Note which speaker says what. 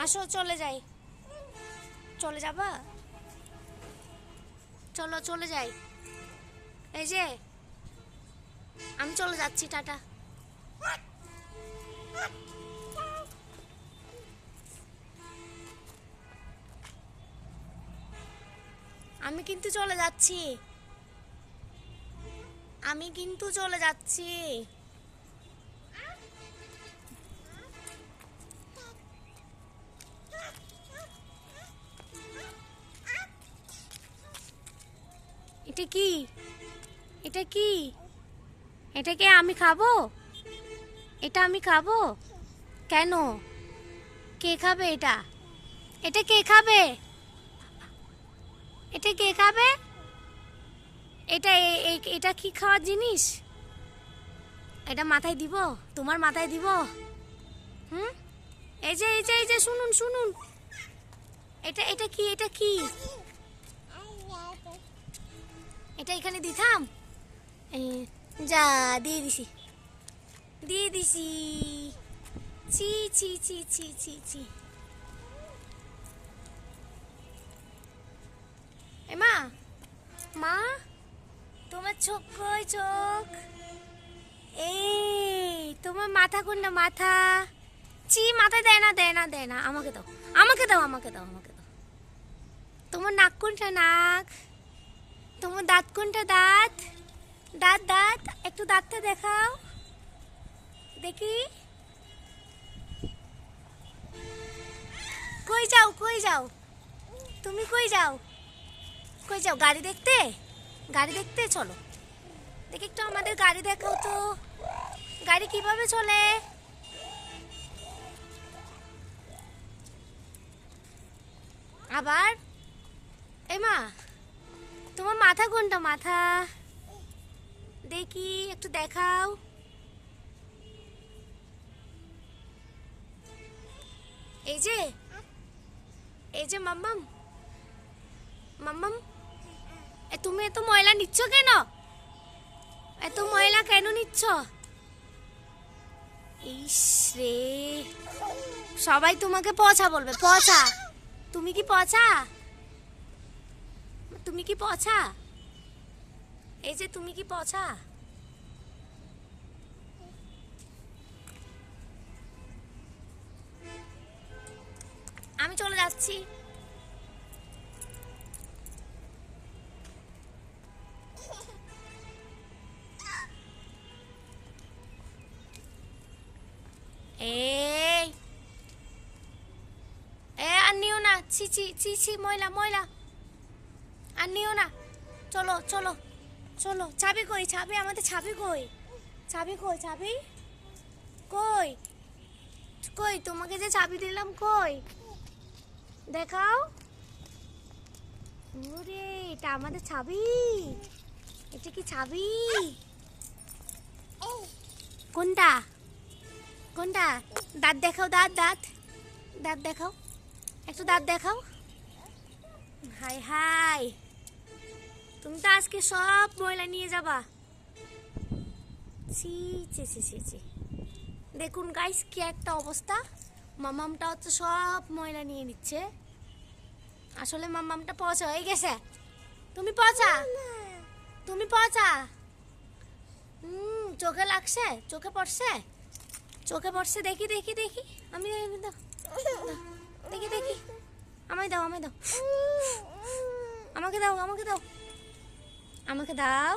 Speaker 1: আসো চলে যাই। চলে যাবা? চলো চলে যাই। এই যে আমি চলে যাচ্ছি, টাটা। আমি কিন্তু চলে যাচ্ছি, আমি কিন্তু চলে যাচ্ছি। এটা কি? এটা কি? এটাকে আমি খাবো? এটা আমি খাবো? কেন? কে খাবে এটা? এটা কে খাবে? এটা কে খাবে? এটা এটা কি খাওয়ার জিনিস? এটা মাথায় দিব? তোমার মাথায় দিব? হুম? এই যে এই যে এই যে শুনুন শুনুন, এটা এটা কি? এটা কি? এটা এখানে দিতাম। এই, যা দিয়ে দিছি, দিয়ে দিছি। ছি ছি ছি ছি ছি ছি। এ মা, মা, তোমার চোখ কই? চোখ এই, তোমার মাথা কোনটা? মাথা চি, মাথায় দেয় না দেয় না দেয় না। আমাকে দাও, আমাকে দাও, আমাকে দাও, আমাকে দাও। তোমার নাক কোনটা? নাক। তোমার দাঁত কোনটা? দাঁত। দাঁত দাঁত, একটু দাঁতটা দেখাও দেখি। কই যাও? কই যাও? তুমি কই যাও? কই যাও? গাড়ি দেখতে? গাড়ি দেখতে চলো দেখি, একটু আমাদের গাড়ি দেখাও তো। গাড়ি কিভাবে চলে? আবার এ মা, তোমার মাথা কোনটা? মাথা দেখি, একটু দেখাও। এই যে, এই যে মাম্মাম, মাম্মাম, তুমি এত ময়লা নিচ্ছ কেন? এত ময়লা কেন নিচ্ছ? ইস রে, সবাই তোমাকে পচা বলবে। পচা? তুমি কি পচা? তুমি কি পচা? এই যে তুমি কি পচা? আমি চলে যাচ্ছি। এই আর নিও না, ছি ছি ছি ছি, ময়লা ময়লা, আর নিও না। চলো চলো চলো। চাবি কই? চাবি আমাদের, চাবি কই? চাবি কই? চাবি কই? কই তোমাকে যে চাবি দিলাম, কই দেখাও। ওরে, এটা আমাদের চাবি। এটা কি চাবি? কোনটা? কোনটা? দাঁত দেখাও, দাঁত দাঁত, দাঁত দেখাও, একটু দাঁত দেখাও। হাই হাই, তুমি তো আজকে সব ময়লা নিয়ে যাবা। ছি ছি ছি ছি ছি। দেখুন গাইস, কি একটা অবস্থা। মামামটা হচ্ছে সব ময়লা নিয়ে নিচ্ছে। আসলে মামামটা পচা হয়ে গেছে। তুমি পচা? তুমি পচা? চোখে লাগছে? চোখে পড়ছে? চোখে পড়ছে? দেখি দেখি দেখি, আমি দাও, দেখি দেখি, আমায় দাও, আমায় দাও, আমাকে দাও, আমাকে দাও, আমাকে দাও।